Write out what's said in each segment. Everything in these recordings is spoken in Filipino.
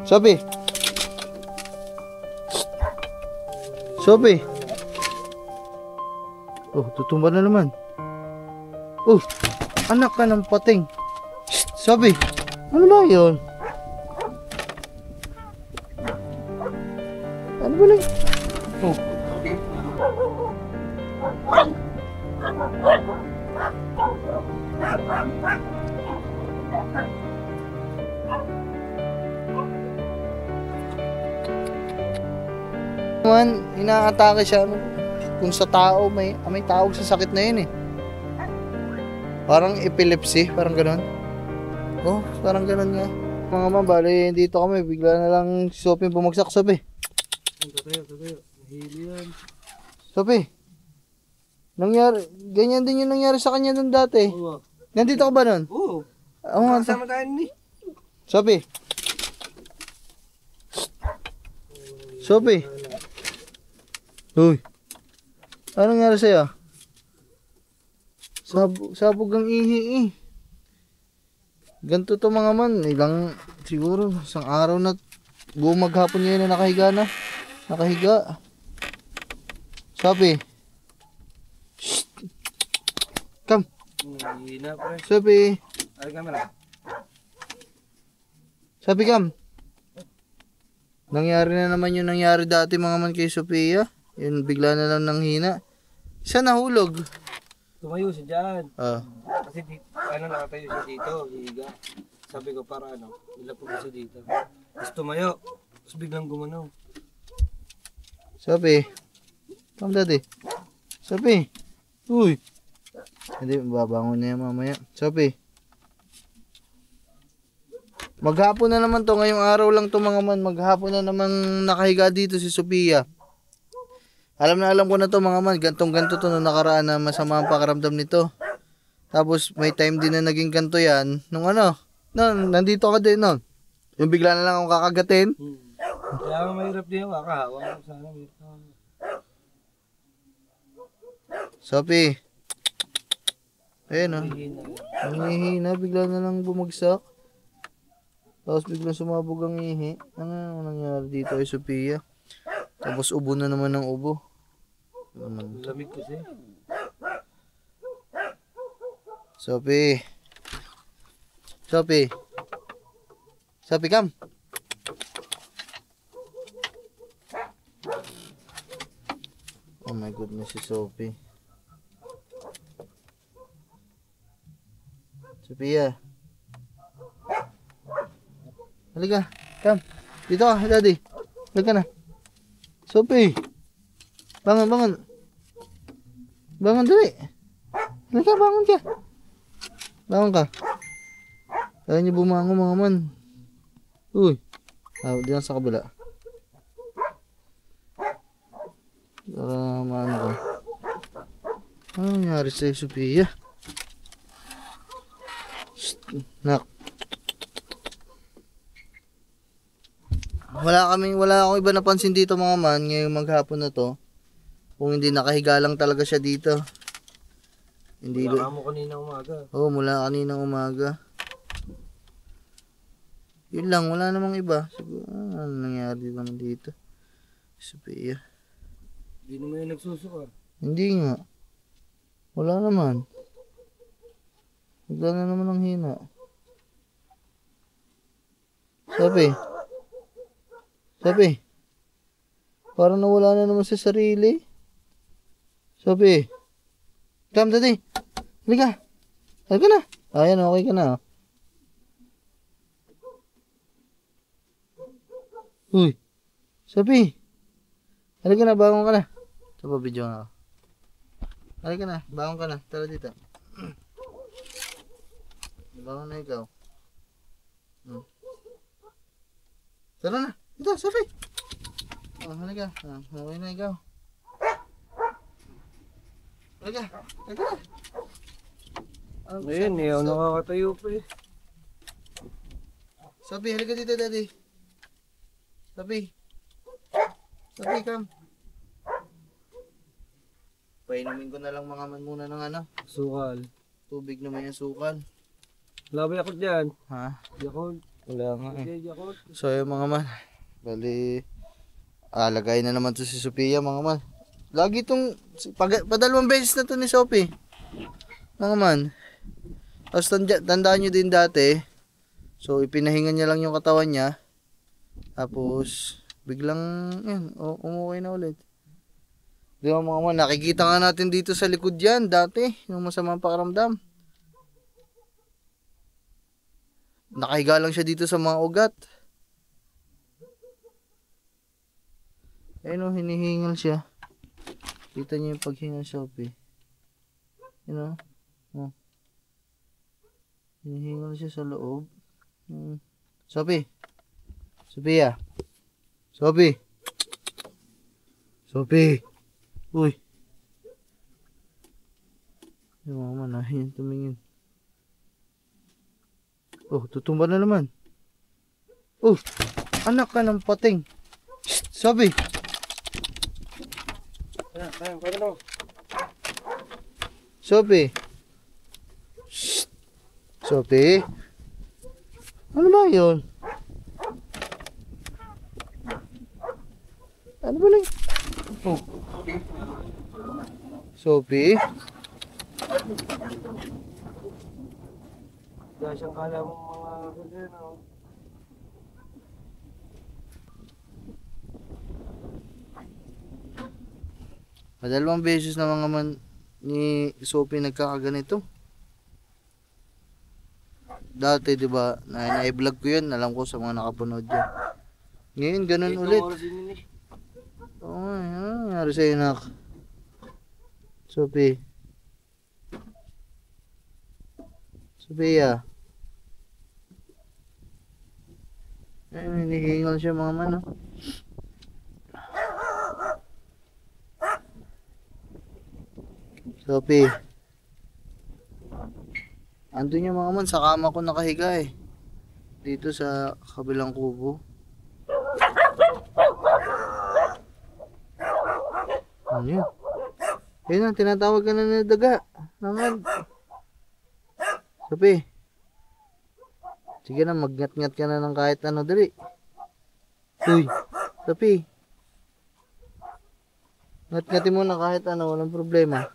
Sophie. Sophie. Oh, tutumba na naman. Oh, anak ka ng pating. Sophie. Ano ba yun? Ano ba lang? Oh. Man, inaatake siya kung sa tao may tawag sa sakit na yun eh. Parang epilepsy, parang gano'n. Oh, parang gano'n nga. Mga mabali, dito kami, bigla na lang si Sophie bumagsak. Sophie. Tatayo. Mahili yan. Sophie. Nangyari, ganyan din yung nangyari sa kanya nun dati. Oo. Nandito ka ba nun? Oo. Oo nga. Kasama tayo ni. Sophie. Sophie. Uy. Anong nangyari sa'yo? Sabog ang ihi eh. Ganito to mga man. Siguro, isang araw na buong maghapon ngayon na nakahiga na. Nakahiga. Sophie. Shh. Come. Hina pre. Sophie. Ay kamera. Sophie, come. Nangyari na naman yung nangyari dati mga man kay Sophia. Yun, bigla na lang nanghina. Siya nahulog. Tumayo siya dyan. Ah. Kasi nakatayo siya dito. Higa. Sabi ko para nilapog siya dito. Tapos tumayo. Tapos biglang gumanaw. Sophie. Come daddy. Sophie. Uy. Hindi, babangon na yan mamaya. Sophie. Maghapon na naman to. Ngayong araw lang to mga man. Maghapon na naman nakahiga dito si Sophia. Alam ko na to mga man. Gantong-ganto to nung nakaraan na masama ang pakiramdam nito. Tapos may time din na naging ganto yan. Nung nandito ka din nun. Yung bigla na lang akong kakagatin. Kaya mahirap din yung kakahawa. Sana Sophie. Ayun Nanghihina. Bigla na lang bumagsak. Tapos biglang sumabog ang ihi. Ano nangyari dito kay Sophia? Tapos ubo na naman ng ubo. lamig kasi. Sophie. Sophie. Sophie, come. Oh my goodness, si Sophie. Sophia. Halika, come. Dito ka, daddy. Halika na. Sophie. Bangon. Bangon dali. Halika, bangon ka. Bangon ka. Kaya niyo bumangon mga man. Uy. Diyan sa kabila. Para maano ka. Ano nangyari sa'yo, Sophia? Nak. Wala akong iba napansin dito mga man ngayong maghapon na to. Kung hindi nakahiga lang talaga siya dito. Hindi Wala mo kanina umaga. Oo, mula kanina umaga. Yun lang, wala namang iba. Siguro, ano nangyari naman dito? Sophia. Hindi naman yung nagsusuka. Hindi nga. Wala naman. Bigla na naman ang hina. Sophie. Parang nawala na naman sa sarili. Sophie. Come, daddy. Halika. Halika na. Ayan, okay ka na. Uy. Sophie. Halika na, bangon ka na. Ito pa, video nga ako. Halika na, bangon ka na. Tara dito. Bangon na ikaw. Tara na. Dito, Sophie. Halika. Okay na ikaw. Halika. Halika na. Ayun, ayaw nakakatayo pa eh. Sophie, halika dito, daddy. Sophie, come. Painumin ko na lang mga man muna ng Sukal. tubig na may asukal. Wala ba yakot dyan? Ha? Yakot. Wala nga eh. Hindi ako. So yun mga man. Bali, alagay na naman to si Sophia mga man. Lagi tong, padalawang beses na to ni Sophie. Mga man. Tapos tandaan nyo din dati, so ipinahinga niya lang yung katawan niya. Tapos, biglang, yan, umuwi na ulit. Di ba mga man, nakikita nga natin dito sa likod yan dati, yung masamang pakiramdam. Nakahiga lang siya dito sa mga ugat. Ayun o, hinihingal siya. Kita niyo yung paghingal Sophie. You know? Oh. Hinihingal siya sa loob. Sophie. Sophia. Sophie. Sophie. Uy. Yung mga manahin tumingin. Oh, tutumba na naman. Oh, anak ka ng pating. Shh, Sophie. Ano? Sophie. Shh. Sophie. Ano ba yun? Ano ba lang? Oh. Sophie. Kaya siyang kala mo mga ano. Madalawang beses na mga man ni Sophie nagkakaganito. Dati 'di ba, na-vlog ko 'yun, alam ko sa mga nakapanood 'yan. Ngayon ganun ulit. Oo, ano nangyari sa'yo, nak? Sophie. Sophia. Ayun, hinihingal siya mga man, oh. Sophie. Andun yung mga man, sa kama ko nakahiga eh. Dito sa kabilang kubo. Ano yun? Ayun na, tinatawag ka na ng daga. Naman. Sophie. Sige na, magngat-ngat ka na ng kahit ano, dali. Uy, Sophie. Ngat-ngatin mo na kahit ano, walang problema. Ano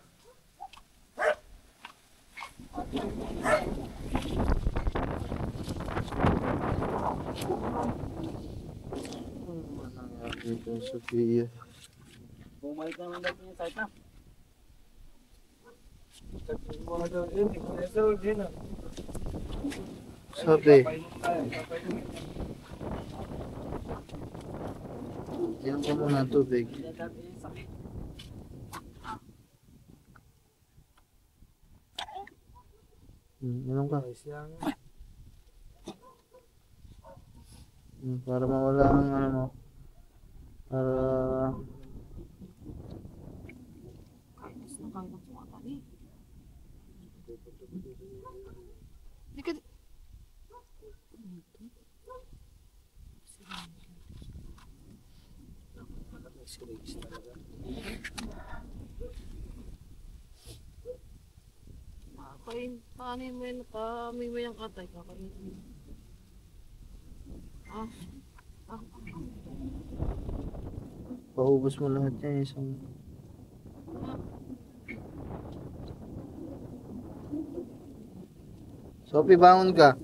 nangyari dito, Sophia? Bumalik naman natin yung site na. Mga daw yun, ito din ah. Sophie. Inom ka muna ng tubig. Inom ka. Para mawala ang ano mo. Para... Kakain, paano mo yun? May mayang katay, kakain. Paubos mo lahat yan isang... Sophie, bangon ka.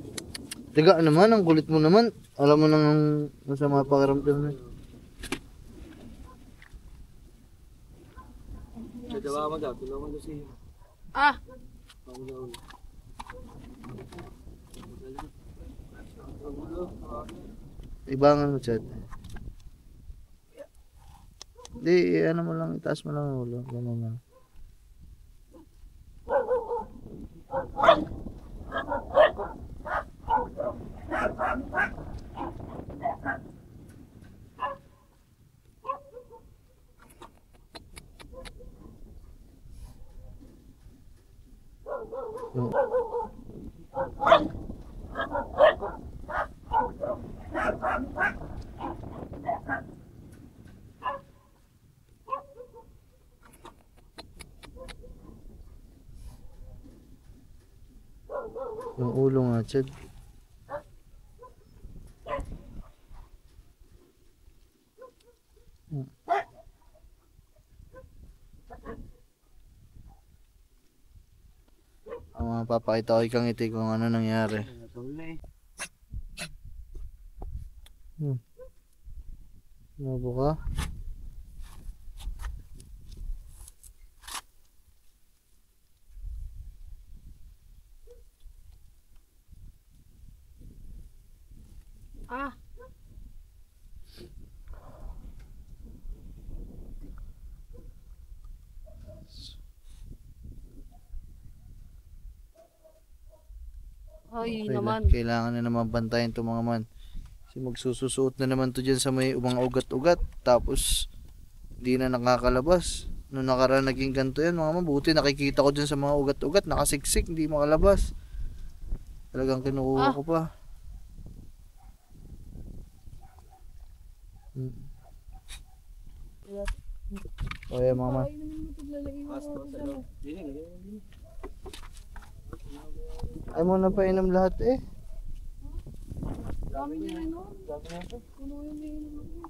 Tiga naman, ang kulit mo naman. Alam mo nang masama pakiramdam na. Nagawa mo daw, tulungan ko siya. Ah! Ibangan mo, Chad. Hindi, ano mo lang, itaas mo lang ang ulo. Ganun lang. Yung... yung ulo nga, Chad. Papakita ko ikang ngiti kung ano nangyari. Ano ka? Ah, ay naman. Kailangan na naman bantayan to mga man. Kasi magsususuot na naman to dyan sa may mga ugat-ugat. Tapos, di na nakakalabas. Noong nakaraan naging ganito yan mga man. Buti nakikita ko dyan sa mga ugat-ugat. Nakasiksik, hindi makalabas. Talagang kinukuha ko pa. O yan mga man. Ay, naman mo tiglalaiwan ako sa loob. Ay mo na pa inom lahat eh. Dami niya rin oh. Puno yung ininom mo.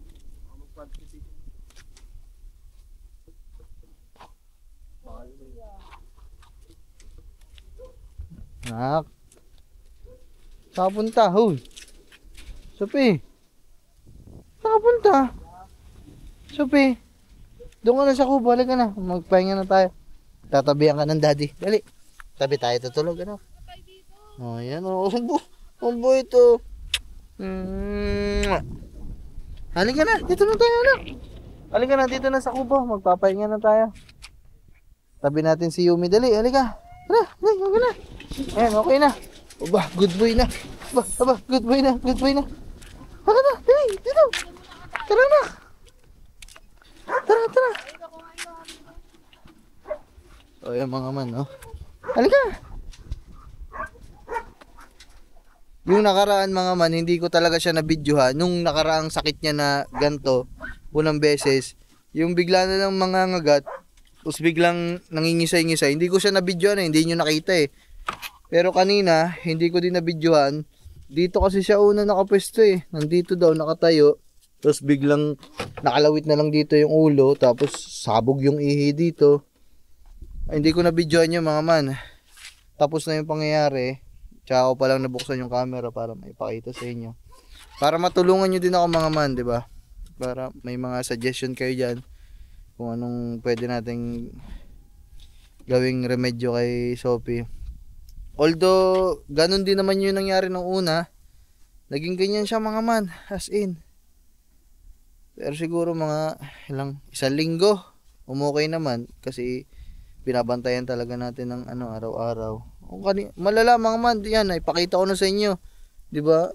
Nak. Saan ka punta? Hoy. Sophie. Saan ka punta? Sophie. Doon ka na sa kubo. Halika na. Magpahinga na tayo. Tatabihan ka ng daddy. Dali. Tabi tayo tutulog. Ano? Oh, yan. Oh, umbo ito. Halika na. Dito na tayo. Anak. Halika na. Dito na sa kubo. Magpapahinga na tayo. Tabi natin si Yumi. Dali. Halika. Tara. Halika na. Ayan. Okay na. Aba. Good boy na. Aba. Good boy na. Good boy na. Halika na. Dali. Dito. Tara na. Tara. Tara. O yan mga man. Oh. Halika. Yung nakaraan mga man, hindi ko talaga siya nabidyohan. Nung nakaraang sakit niya na ganto, unang beses, yung bigla na lang mga ngagat, tapos biglang nangingisay-ngisay, hindi ko siya nabidyohan eh, hindi nyo nakita eh. Pero kanina, hindi ko din nabidyohan. Dito kasi siya una nakapwesto eh. Nandito daw, nakatayo. Tapos biglang nakalawit na lang dito yung ulo, tapos sabog yung ihi dito. Ay, hindi ko nabidyohan yun mga man. Tapos na yung pangyayari. Tsaka ako palang nabuksan yung camera para maipakita sa inyo. Para matulungan nyo din ako mga man, di ba? Para may mga suggestion kayo dyan. Kung anong pwede nating gawing remedyo kay Sophie. Although, ganun din naman yung nangyari nung una. Naging ganyan siya mga man. As in. Pero siguro mga isang linggo. Umukay naman. Kasi binabantayan talaga natin ng araw-araw. Malala mga man, yan, ipakita ko na sa inyo. 'Di ba?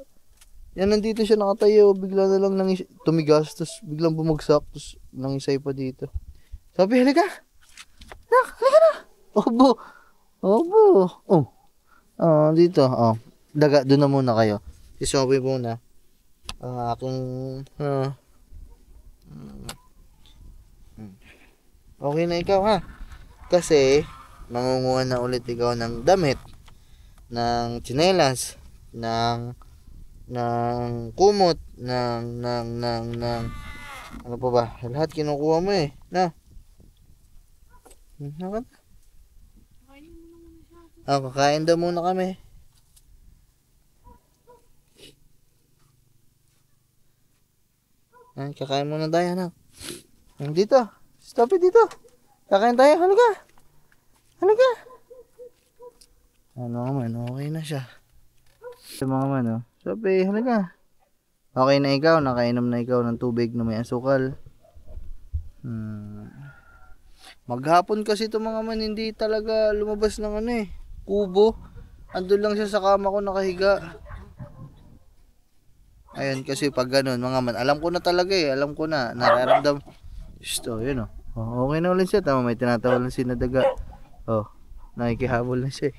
Yan, nandito siya nakatayo, bigla na lang tumigas, tapos biglang bumagsak, tapos nangisay pa dito. Sabi, halika. Nak, halika na. Obo. Oh. Dito, daga, doon na muna kayo. Isobi muna. Ang aking, okay na ikaw ha. Kasi, mangunguha na ulit ikaw ng damit, ng tsinelas, ng kumot, ng ano pa ba? Lahat kinukuha mo eh. Na. Nakat? Kakain daw muna kami. Kakain muna tayo, anak. Dito. Stop it dito. Kakain tayo. Halika. Halika. Ano man, okay na siya. Sa mga man, oh. Sabi, halika. Okay na ikaw, nakainom na ikaw ng tubig na may asukal. Maghapon kasi ito mga man, hindi talaga lumabas ng kubo. Andun lang siya sa kama ko nakahiga. Ayun, kasi pag ganun, mga man, alam ko na talaga eh. Alam ko na, nararamdam. Ito, yun oh. Okay na ulit siya. Tama, may tinatawa lang si Nadaga. Oh, nakikihabol na siya eh.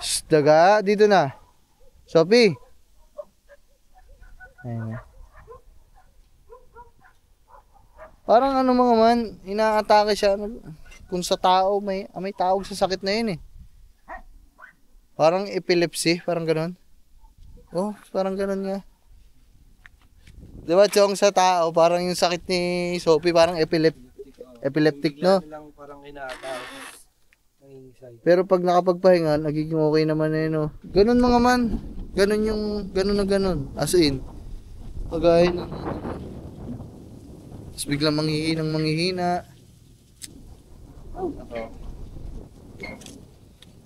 Shh, daga, dito na. Sophie. Ayun na. Parang mga man, inaatake siya. Kung sa tao, may tawag sa sakit na yun eh. Parang epilepsy, parang ganun. Oh, parang ganun nga. Di ba, Chong, sa tao, parang yung sakit ni Sophie, parang epileptic, no? Bigla lang parang kinatawag. Nangingisay. Pero pag nakapagpahinga, nagiging okay naman eh, no? Ganun mga man. Ganun na ganun. As in, pagkain na. Tapos biglang manghihina. Ako.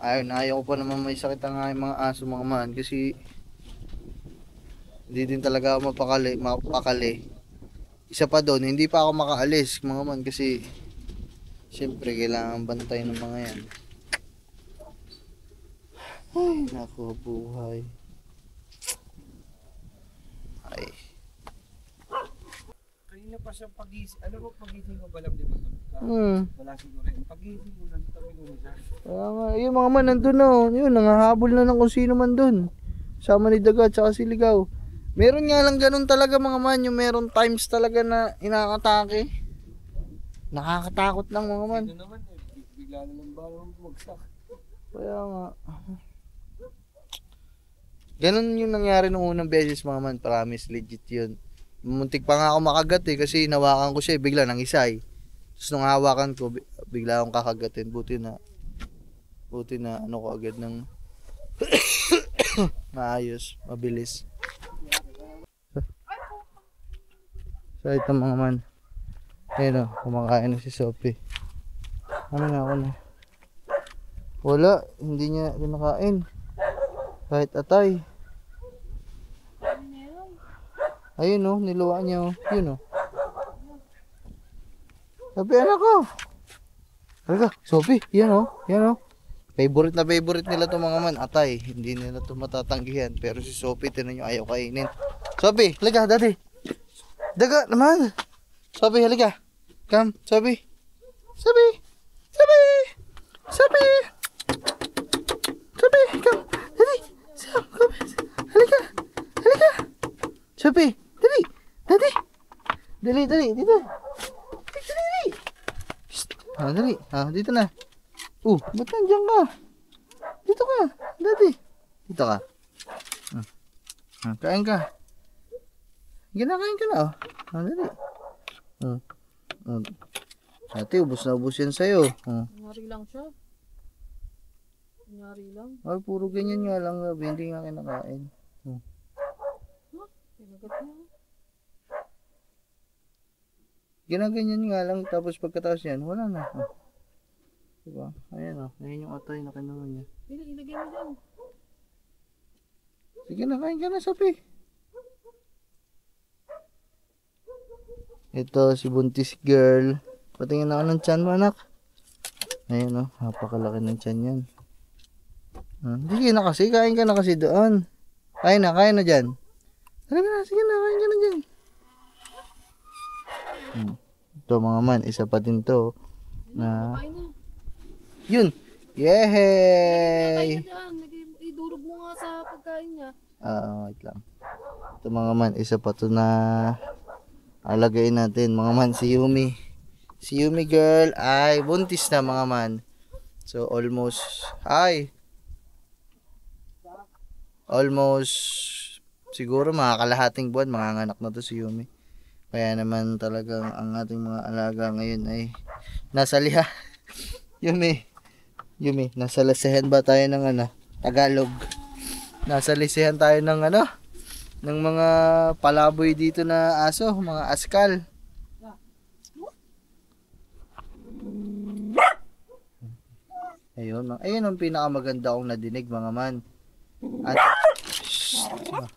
Ayaw ko pa naman may sakit ang aking mga aso mga man kasi hindi din talaga ako mapakali. Isa pa doon, hindi pa ako makaalis mga man kasi siyempre kailangan bantayan ng mga yan. Ay, naku, buhay. Ay. Kanina pa siya pagising. Ano mo pagising ko ba lang, di ba? Wala siguro rin. Pagising ko lang, tabi ko nila. Kaya nga, yung mga man nandun na, yun, nangahabol na ng kung sino man dun. Sama ni Daga, tsaka si Ligaw. Meron nga lang ganun talaga mga man, yung meron times talaga na inakatake. Nakakatakot lang mga man. Ito naman, bigla na lang ba bumagsak. Kaya nga. Ganun yung nangyari nung unang beses mga man, promise, legit yun. Muntik pa nga ako makagat eh, kasi nawakan ko siya bigla nang isay. Tapos nung hawakan ko, bigla akong kakagatin. Buti na ano ko agad ng maayos, mabilis. So ito mga man. Ayun o, kumakain na si Sophie. Ano na ako na? Wala, hindi niya kinakain. Kahit atay. Ayun o, niluwa niya o. Yun o. Sabi anak ko. Talaga, Sophie, yan o. Yan o. Favorite na favorite nila to mga man, atay. Hindi nila to matatanggihan. Pero si Sophie, tinan nyo, ayaw kainin. Sophie, halika, daddy. Daga naman. Sophie, halika. Come, Sophie. Sophie. Sophie. Sophie. Sophie, come. Daddy. Come. Halika. Halika. Sophie, dali. Daddy. Dali, dito. Dali. Shh. Dali. Dito na. Ba't nandiyan ka? Dito ka, daddy. Dito ka. Kain ka. Ginakain ka na, dali. Ate, ubos na ubos yan sa'yo. Nangyari lang siya. Nangyari lang. Ay, puro ganyan nga lang, gabi. Hindi nga kinakain. Pinagat niya. Ginaganyan nga lang, tapos pagkatapos yan, wala na. Diba? Ayan ayan yung atay na kinuha niya. Ilagay mo dyan. Sige na, kain ka na, Sophie. Ito, si buntis girl. Patingin ako ng tiyan mo, anak. Ayan napakalaki ng tiyan yan. Sige na kasi, kain ka na kasi doon. Kain na dyan. Sige na, kain ka na dyan. Ito mga man, isa pa din to. Na Kain na. yun. Yehey! Kain na dyan. Idurog mo nga sa pagkain niya. Wait lang. Ito mga man, isa pa to na alagayin natin. Mga man, si Yumi. Si Yumi girl ay buntis na mga man. So almost siguro makakalahating buwan manganganak na to si Yumi. Kaya naman talagang ang ating mga alaga ngayon ay nasa liha. Yumi, nasa lasihan ba tayo ng Tagalog? Nasa lisihan tayo ng ng mga palaboy dito na aso, mga askal. Ayun ang pinakamaganda kong nadinig mga man. At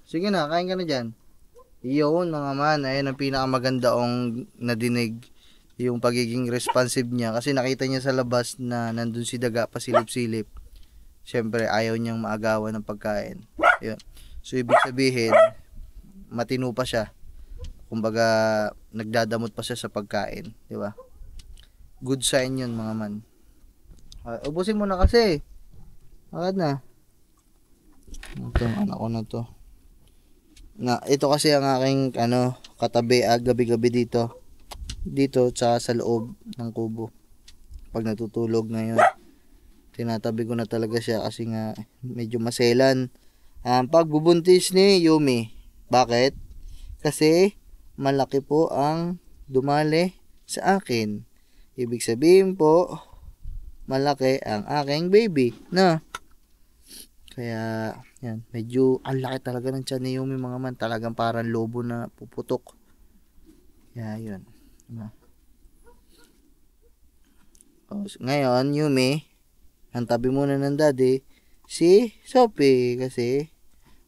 sige na, kain ka na dyan. Iyon mga man, ayun ang pinakamaganda kong nadinig. Yung pagiging responsive niya kasi nakita niya sa labas na nandun si Daga pasilip-silip. Siyempre ayaw niyang maagawan ng pagkain. Ayun. So ibig sabihin matino pa siya. Kumbaga nagdadamot pa siya sa pagkain, di ba? Good sign 'yun mga man. Ubusin mo na kasi. Agad na. Ito anak ko na to. Ito kasi ang aking katabi gabi-gabi dito. Dito tsaka sa loob ng kubo. Pag natutulog ngayon, tinatabi ko na talaga siya kasi nga medyo maselan. Pagbubuntis ni Yumi. Bakit? Kasi malaki po ang dumali sa akin. Ibig sabihin po, malaki ang aking baby, no? Kaya, yan, medyo ang laki talaga ng tiyan ni Yumi mga man. Talagang parang lobo na puputok. Kaya, yun. Diba? Ngayon, Yumi, ang tabi muna ng daddy, si Sophie, kasi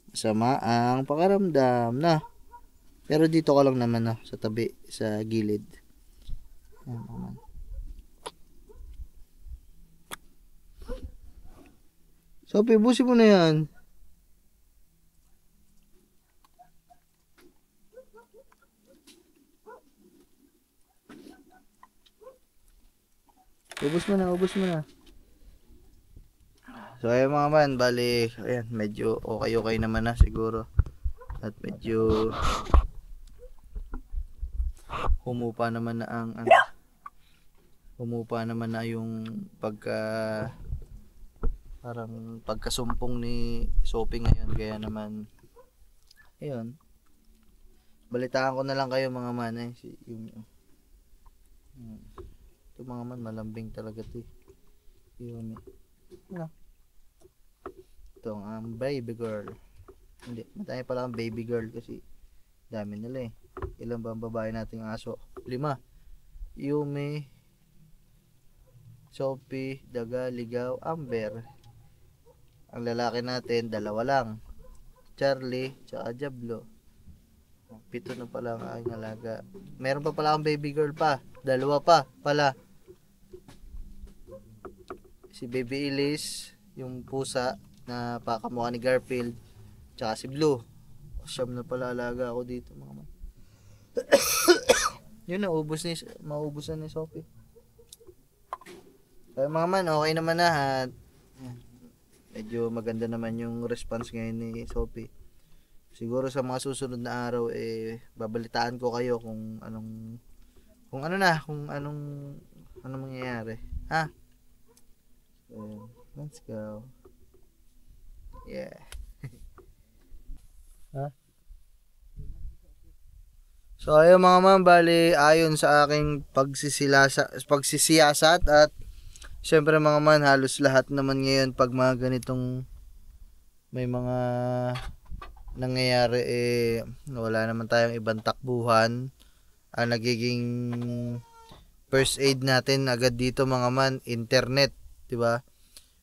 masama ang pakiramdam, na. Pero dito ka lang naman, no, sa tabi, sa gilid. Yan, naman. Sophie, busin mo na yan. Ubus mo na, ubus mo na. So ayun mga man, bali, ayan, medyo okay naman na siguro. At medyo humupa naman na ang humupa naman na yung parang pagkasumpong ni Sophie ngayon. Kaya naman, ayun, balitaan ko na lang kayo mga man, si Yumi. Ito mga man, malambing talaga ito eh. Yumi. Ano? Ito ang baby girl. Hindi, matay pala ang baby girl kasi dami nila eh. Ilan ba ang babae nating aso? 5. Yumi, Sophie, Daga, Ligaw, Amber. Ang lalaki natin, 2 lang. Charlie, tsaka Diablo. 7 na pala ang aking alaga. Meron pa pala akong baby girl pa. 2 pa pala. Si Baby Elise, yung pusa na pakamukha ni Garfield, tsaka si Blue. 9 na pala alaga ako dito mga man. Yun na, maubusan ni Sophie. Kaya mga man, okay naman na at medyo maganda naman yung response ngayon ni Sophie. Siguro sa mga susunod na araw babalitaan ko kayo kung anong mangyayari. Ha? So, let's go. Yeah. Ha? So ayun mga man, bali ayon sa aking pagsisiyasat at syempre mga man, halos lahat naman ngayon pag mga ganitong may mga nangyayari wala naman tayong ibang takbuhan. Ang nagiging first aid natin agad dito mga man, internet, 'di ba?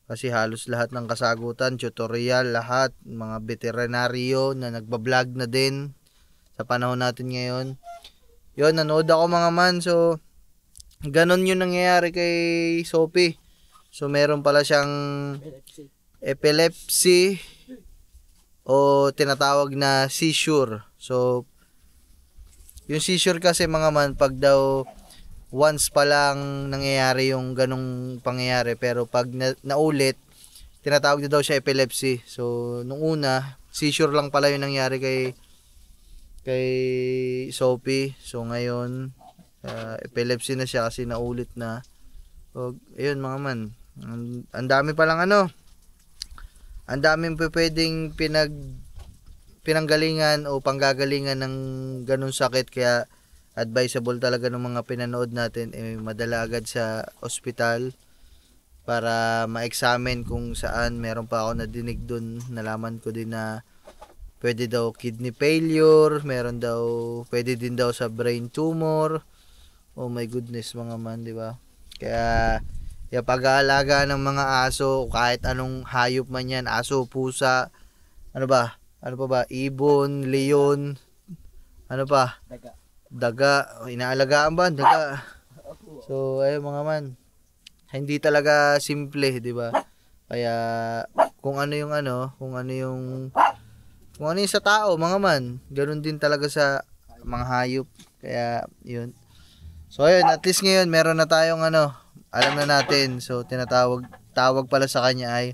Kasi halos lahat ng kasagutan, tutorial, lahat, mga veterinaryo na nagba-vlog na din sa panahon natin ngayon. Yun, nanood ako mga man. So, ganon yung nangyayari kay Sophie. So, meron pala siyang epilepsy o tinatawag na seizure. So, yung seizure kasi mga man, pag daw once pa lang nangyayari yung ganong pangyayari, pero pag naulit, tinatawag na daw siya epilepsy. So, nung una, seizure lang pala yung nangyari kay Sophie. So, ngayon, epilepsy na siya kasi naulit na. So, ayun mga man, ang dami palang ang daming pwedeng pinanggalingan o panggagalingan ng ganun sakit. Kaya advisable talaga ng mga pinanood natin madala agad sa ospital para ma-examine kung saan. Meron pa ako nadinig dun, nalaman ko din na pwede daw kidney failure, pwede din daw sa brain tumor. Oh my goodness mga man, di ba? Kaya yung pag-aalaga ng mga aso, kahit anong hayop man yan, aso, pusa, ano pa ba, ibon, leon, ano pa, daga, inaalagaan ba? Daga. So, ayun mga man, hindi talaga simple, di ba? Kaya, kung ano yung sa tao, mga man, ganun din talaga sa mga hayop. Kaya, yun. So, ayun, at least ngayon, meron na tayong alam na natin. So, tawag pala sa kanya ay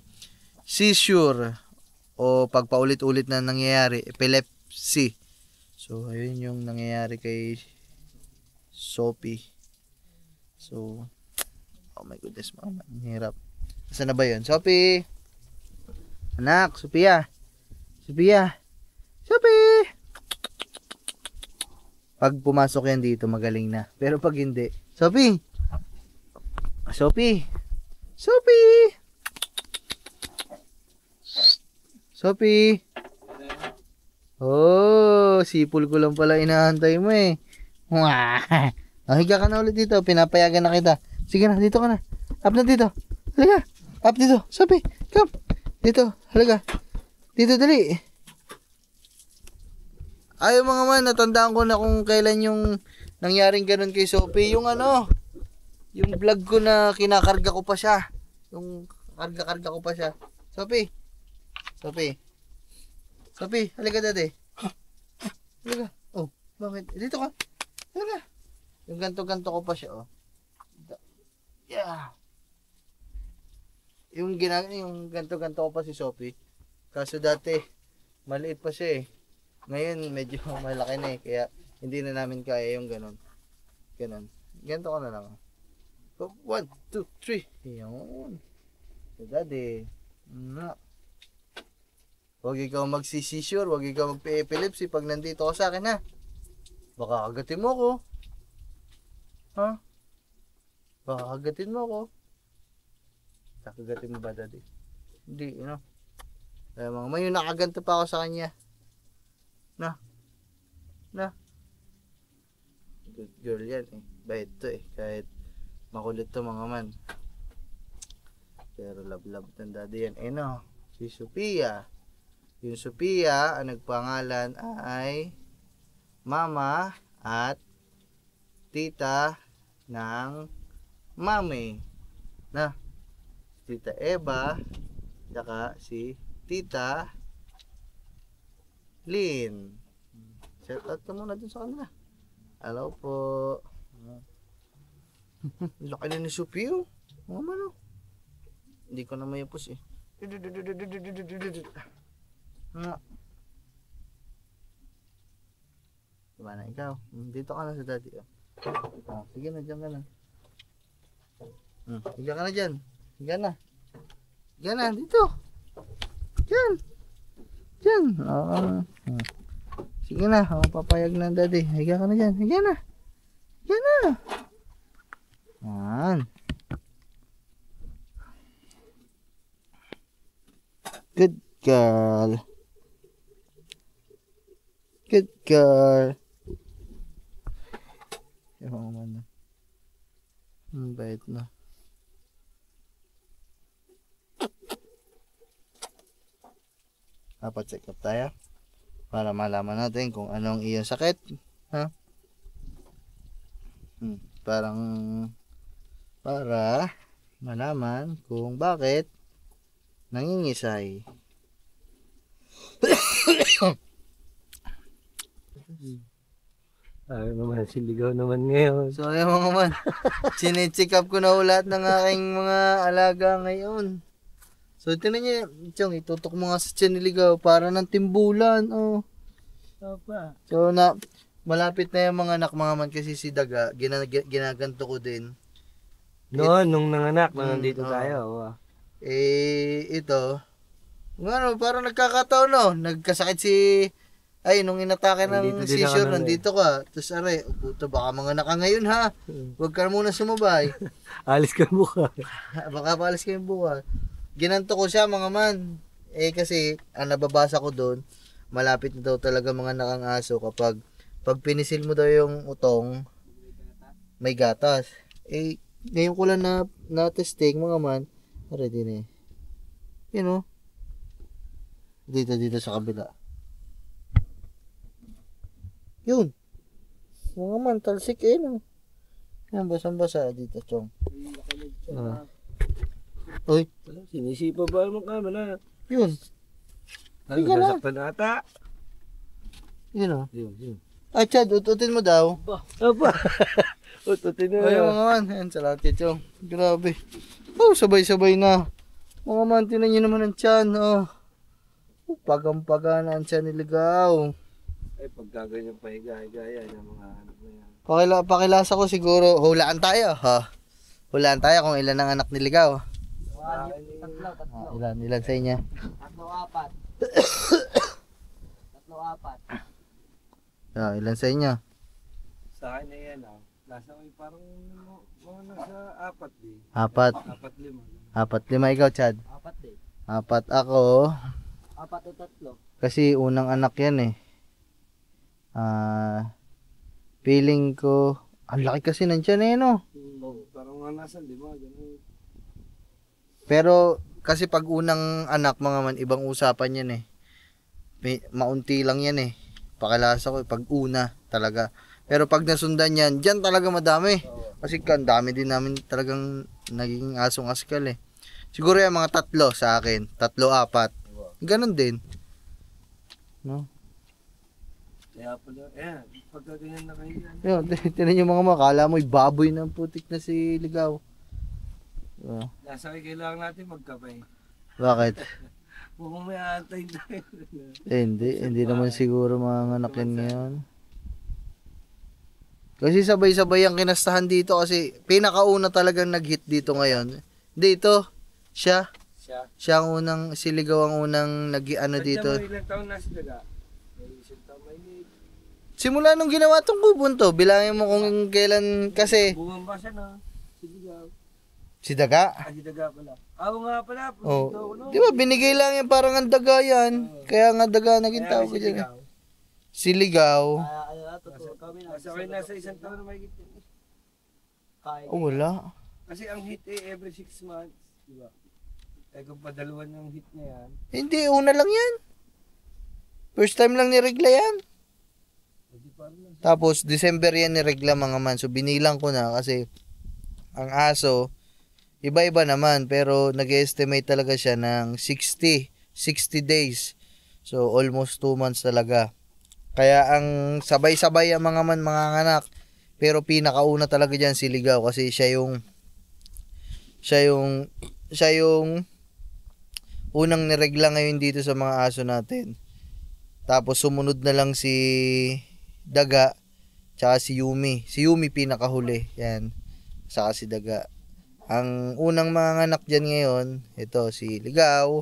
seizure o pagpaulit-ulit na nangyayari, epilepsy. So, ayun yung nangyayari kay Sophie. So, oh my goodness, mama, ang hirap. Saan na ba yun? Sophie! Anak, Sophia! Sophie! Pag pumasok yan dito, magaling na. Pero pag hindi, Sophie! Sophie! Sophie! Sophie! Oh, sipol ko lang pala inaantay mo eh. Wah! Oh, higa ka na ulit dito. Pinapayagan na kita. Sige na, dito ka na. Up na dito. Halika. Up dito. Sophie, come. Dito. Halika. Dito, dali. Ay, mga man, natandaan ko na kung kailan yung nangyaring ganun kay Sophie. Yung ano, yung vlog ko na kinakarga ko pa siya. Yung karga-karga ko pa siya. Sophie. Sophie. Sophie, halika dati. Halika. Oh, bakit? Dito ka. Halika. Yung ganto-ganto ko pa siya, oh. Yeah. Yung ganto-ganto ko pa si Sophie. Kaso dati, maliit pa siya eh. Ngayon, medyo malaki na eh. Kaya, hindi na namin kaya yung ganon. Ganon. Ganto ko na lang. 1, 2, 3. Yun. So, daddy. Huwag ikaw magsisisure. Huwag ikaw magpa-epilepsy pag nandito ka sa akin, ha? Baka kagatin mo ko. Ha? Baka kagatin mo ko. Kakagatin mo ba, daddy? Hindi, you know. Kaya mga may nakaganto pa ako sa kanya. Na. Good girl yan eh. Bait to eh. Kahit makulit to mga man. Pero love ng daddy yan. Eh no. Si Sophia. Yung Sophia, ang nagpangalan ay mama at tita ng mami. Na. Tita Eva. Saka si Tita Lynn. Shout out ka muna dun sa kanila. Hello po. Laki na ni Sophie oh. Mga mano. Hindi ko na mayapos eh. Diba na ikaw? Dito ka na sa daddy oh. Oh, sige na, dyan ka na. Higa ka na dyan. Higa na. Higa na, dito. Dyan. Dyan. Sige na, papayag na daddy. Higa ka na dyan. Higa na. Higa na. Yan. Good girl. Good girl. Yung mga na. Bait na. Dapat check up tayo para malaman natin kung anong iyong sakit, ha? Para malaman kung bakit nangingisay. Ay naman, siligaw naman ngayon. So ayun mga man, sine-check up ko na lahat ng aking mga alaga ngayon. So tingnan niyo, Chong, itutok mo nga sa tiyan niligaw para ng timbulan, oh. So malapit na yung mga anak mga man kasi si Daga, ginaganto ko din. Noon, nung nanganak, nandito tayo. Ito, parang nagkakataon, no? Nagkasakit nung inatake ng seizure, nandito ka. Tapos puto, baka mga naka ngayon ha. Huwag ka muna sumabay. Alis ka buka. Baka paalis ka yung buka. Ginanto ko siya mga man. Kasi, ang nababasa ko doon, malapit na daw talaga mga nakang aso kapag pinisil mo daw yung utong, may gatas. Ngayon ko lang na testing mga man. Ready na eh. You know? Dito sa kabila. Yun. Mga man, talsik no. Yan, basang-basa dito, Chong. Uy. Sinisipa ba mo kami na? Yun. Ay, nasaktan ata. Yun Yun. Chad, ututin mo daw. Aba. Ututin na. Ayun mga man. Yan, salamat kay Chong. Grabe. Sabay-sabay na. Mga man, tinan nyo naman ang tiyan. Pagang-paga na ang tiyan niligaw. Ay, pagkaganyan pa higa-higa yung mga anak na yan. Pakilasa ko siguro, hulaan tayo, ha? Hulaan tayo kung ilan ang anak niligaw. Tatlo. Ilan sa inyo? 3, 4. 3, 4. Ilan sa inyo? Sa akin na yan, nasa may parang mga nasa 4 din. 4. 4-5. 4, 5 ikaw, Chad. 4 din. 4 ako. 4 o 3. Kasi unang anak yan eh. Feeling ko, ang laki kasi nandiyan eh, no? Parang nga nasa 5, gano'n. Pero, kasi pag unang anak mga man, ibang usapan yan eh. Maunti lang yan eh. Pakalasa ko, pag una talaga. Pero pag nasundan yan, dyan talaga madami. Kasi ang dami din namin talagang naging asong askal eh. Siguro yung mga 3 sa akin. 3, 4. Ganon din. No? Kaya pala, ayan, pagka ganyan na kayo yan. Yun, tinan yung mga makala mo, baboy ng putik na si Ligaw. Nasa kailangan natin magkapay. Bakit? Mukhang may aantay tayo. Hindi naman siguro mga anak yan ngayon. Kasi sabay-sabay ang kinastahan dito kasi pinakauna talagang nag-hit dito ngayon. Dito, siya ang unang, si Ligaw ang unang nag-ano dito. Ba't ilang taon na sila? May isang taon may Simula nung ginawa tong kubon to, bilangin mo kung kailan kasi. bumamba siya na. Sigaw. Si Daga? Si Daga pala. Ako nga pala. Oh. Di ba binigay lang yan parang ang Daga yan. Kaya nga Daga naging tawag ko dyan. Si Ligaw. Totoo kami na. Nasa kayo nasa isang taon na may hit. Oh, wala. Kasi ang hit every 6 months. Diba? Eh kung padaluan yung hit na yan. Hindi, una lang yan. First time lang niregla yan. Tapos, December yan niregla mga man. So, binilang ko na kasi ang aso, iba-iba naman. Pero, nag-estimate talaga siya ng 60 days. So, almost 2 months talaga. Kaya, ang sabay-sabay ang mga man, mga anak. Pero, pinakauna talaga dyan si Ligaw kasi siya yung unang niregla ngayon dito sa mga aso natin. Tapos sumunod na lang si Daga, tsaka si Yumi. Si Yumi pinakahuli. Yan. Saka si Daga. Ang unang mga anak dyan ngayon, ito si Ligaw.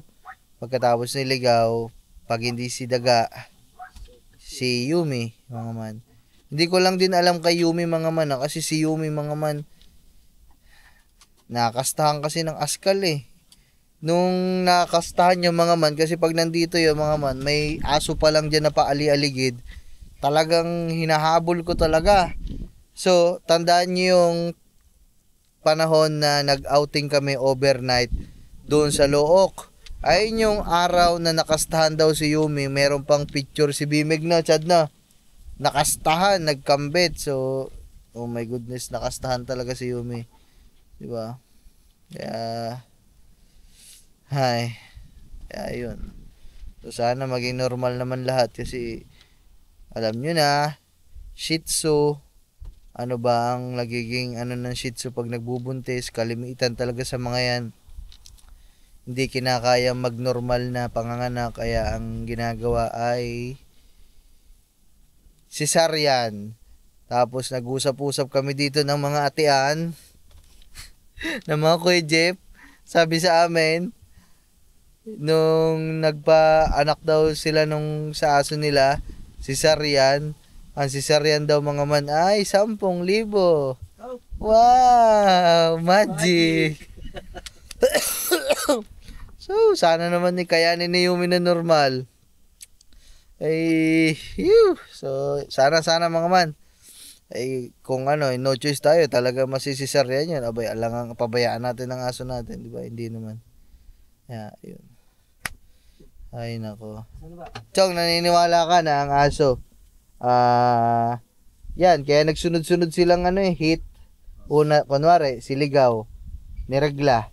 Pagkatapos ni Ligaw, pag hindi si Daga, si Yumi, mga man. Hindi ko lang din alam kay Yumi mga man, kasi si Yumi mga man, nakastahan kasi ng askal eh. Nung nakastahan yung mga man, kasi pag nandito yung mga man, may aso pa lang dyan na paali-aligid, talagang hinahabol ko talaga. So, tandaan nyo yung panahon na nag-outing kami overnight doon sa Look. Ayun yung araw na nakastahan daw si Yumi, meron pang picture si Bimig na, Chad na. Nakastahan, nagkambit. So, oh my goodness, nakastahan talaga si Yumi. Diba? Kaya, yun. So, sana maging normal naman lahat kasi, alam nyo na, Shih Tzu, ano ba ang nagiging ng Shih Tzu pag nagbubuntis, kalimitan talaga sa mga yan. Hindi kinakaya magnormal na panganganak, kaya ang ginagawa ay cesarean. Tapos nag-usap-usap kami dito ng mga atian, ng mga Kuya Jeff. Sabi sa amin, nung nagpa-anak daw sila nung sa aso nila, cesarean, ang cesarean daw mga man ay 10,000. Wow! Magic! So, sana naman ni kayanin ni Yumi na normal. So, sana mga man. Kung no choice tayo, talaga masisisaryan yun. Abay, alangang pabayaan natin ang aso natin, di ba? Hindi naman. Yun. Ay, nako. Chong, naniniwala ka na ang aso. Yan, kaya nagsunod-sunod silang hit. Una, kunwari, si Ligaw, niregla.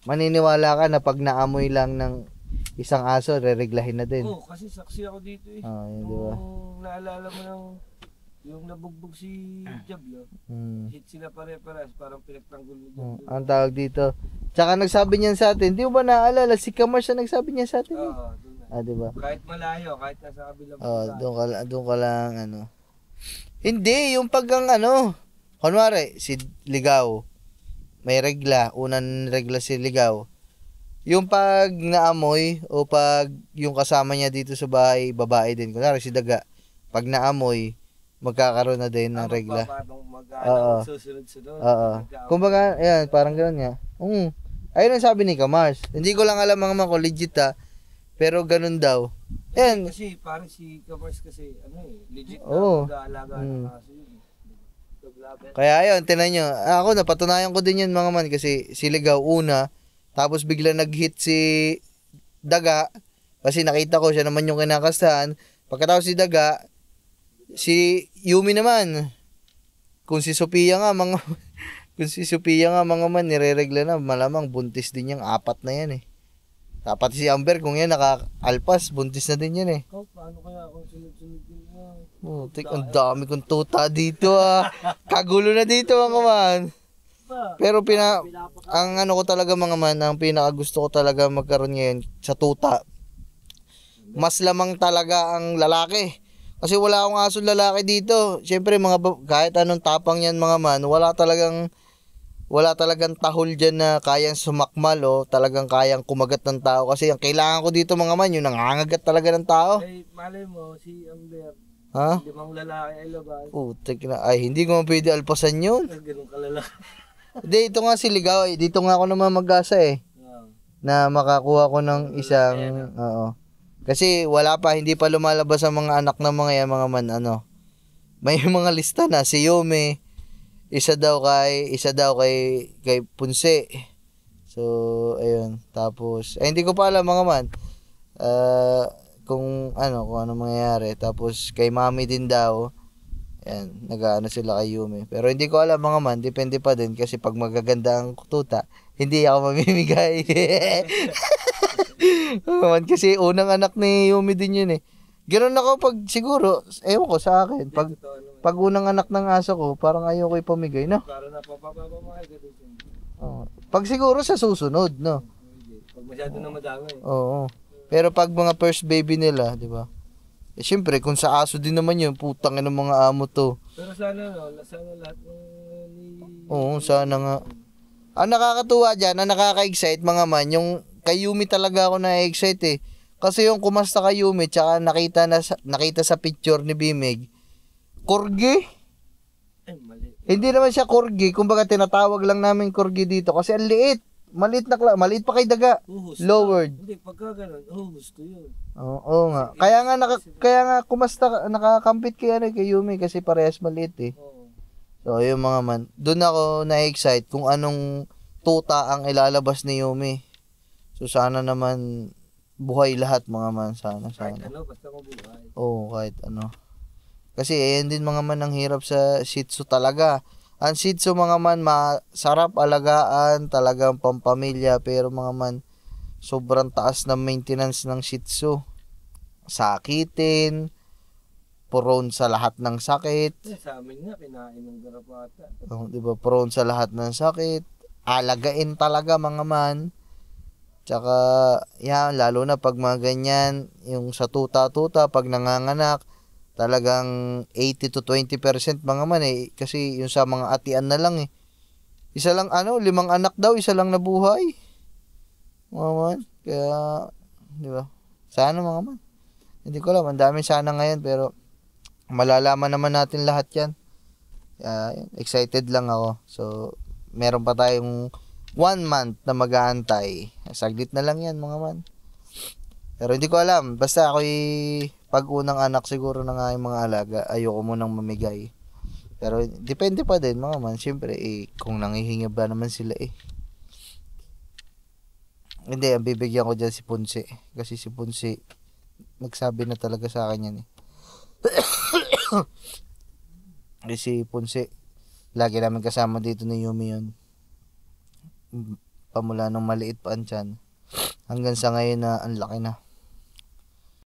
Maniniwala ka na pag naamoy lang ng isang aso, rereglahin na din. Kasi saksi ako dito eh. Yun, diba? Naalala mo yung nabugbog si Jablo. Hit sila pare-paras, parang pinagtanggol mo. Ang tawag dito. Tsaka nagsabi niyan sa atin, di mo ba naalala, si Kamar siya nagsabi niya sa atin. Oo, diba? Kahit malayo, kahit nasa kabilang doon ka lang, Hindi, yung pag kunwari, si Ligaw, may regla, unang regla si Ligaw. Yung pag naamoy, o pag yung kasama niya dito sa bahay, babae din, kunwari si Daga, pag naamoy, magkakaroon na din ng regla. Mag-ano, susunod-sunod. Oo. Kumbaga, ayan, parang gano'n nga. Ayun ang sabi ni Kamars. Hindi ko lang alam mga kung legit pero ganun daw. Ayan. Kasi parang si Kamars kasi, legit na Oo. mag-aalaga ng aso yun. Dog-lover. Kaya ayun, tinan nyo. Ako, napatunayan ko din yun mga man kasi si Ligaw una, tapos bigla nag-hit si Daga kasi nakita ko siya naman yung kinakastahan. Pagkatapos si Daga, si Yumi naman. Kung si Sophia nga mga man nireregla na, malamang buntis din yung 4 na yan eh. Dapat si Amber kung yan nakaalpas, buntis na din yan eh. Paano kaya kung sunod-sunod din yan? Ang dami kong tuta dito Kagulo na dito mga man. Pero ang ano ko talaga mga man, ang pinaka gusto ko talaga magkaroon ngayon sa tuta. Mas lamang talaga ang lalaki. Kasi wala akong aso lalaki dito. Siyempre kahit anong tapang yan mga man, wala talagang tahol dyan na kayang sumakmal o talagang kayang kumagat ng tao. Kasi ang kailangan ko dito mga man, yung nangangagat talaga ng tao. Malay mo, si Amber, Ha? 5 lalaki ay labas. Putik na. Ay, hindi ko pwede alpasan yun. Ganun kalalaki. Hindi, ito nga si Ligaw. Dito nga ako naman mag-asa na makakuha ko ng isang, oo. Kasi hindi pa lumalabas ang mga anak ng mga yan, mga man, May mga lista na, si Yume, isa daw kay Punse. So, ayun. Tapos, hindi ko pa alam mga man. Kung ano mangyayari. Tapos, kay Mami din daw. Ayan, nag-aano sila kay Yume. Pero hindi ko alam mga man, depende pa din. Kasi pag magaganda ang tuta, hindi ako mamimigay. Kasi unang anak ni Yume din yun eh. Ganoon ako pag siguro, ewan ko sa akin, pag unang anak ng aso ko, parang ayoko ipamigay, no? Para napapapamahal ka din. Pag siguro sa susunod, no? Pag masyado na madami. Oo. Pero pag mga first baby nila, di ba? Siyempre, kung sa aso din naman yun, putang ng mga amo to. Pero sana lahat Oo, sana nga. Ang nakakatuwa dyan, ang nakaka-excite mga man, yung kay Yumi talaga ako na-excite eh. Kasi yung kumasta kay Yumi, tsaka nakita sa picture ni Bimig, corgi. Ay, mali. Hindi naman siya corgi, kumbaga tinatawag lang namin corgi dito kasi ang liit. Maliit pa kay Daga. Lowered. Hindi, pagka ganun, gusto yun. Oo nga. Kaya nga kumasta nakakampit kay Yumi kasi parehas maliit eh. So, yung mga man, doon ako na-excite kung anong tuta ang ilalabas ni Yumi. So, sana naman buhay lahat mga man. Sana. Kahit basta mabuhay. Oo, kahit ano. Kasi ayan din mga man ang hirap sa Shih Tzu talaga. Ang Shih Tzu mga man, masarap alagaan, talagang pampamilya. Pero mga man, sobrang taas ng maintenance ng Shih Tzu. Sakitin, prone sa lahat ng sakit. Sa amin nga, kinain ng garapata. Diba, prone sa lahat ng sakit. Alagain talaga mga man. Tsaka, yan, lalo na pag mga ganyan, yung sa tuta-tuta, pag nanganganak, talagang 80 to 20% mga man eh. Kasi yung sa mga atian na lang eh. Isa lang 5 anak daw, isa lang nabuhay. Mga man. Kaya, di ba? Sana mga man. Hindi ko alam, ang dami sana ngayon pero malalaman naman natin lahat yan. Excited lang ako. So, meron pa tayong 1 month na mag-aantay. Saglit na lang yan mga man. Pero hindi ko alam. Basta ako'y pag unang anak siguro na nga yung mga alaga, ayoko munang mamigay. Pero depende pa din mga man. Siyempre kung nangihingi ba naman sila Hindi, ang bibigyan ko dyan si Punse. Kasi si Punse, nagsabi na talaga sa akin yan Kasi si Punse, lagi namin kasama dito ni Yumi yun. Pamula nung maliit pa ang tiyan. Hanggang sa ngayon na ang laki na.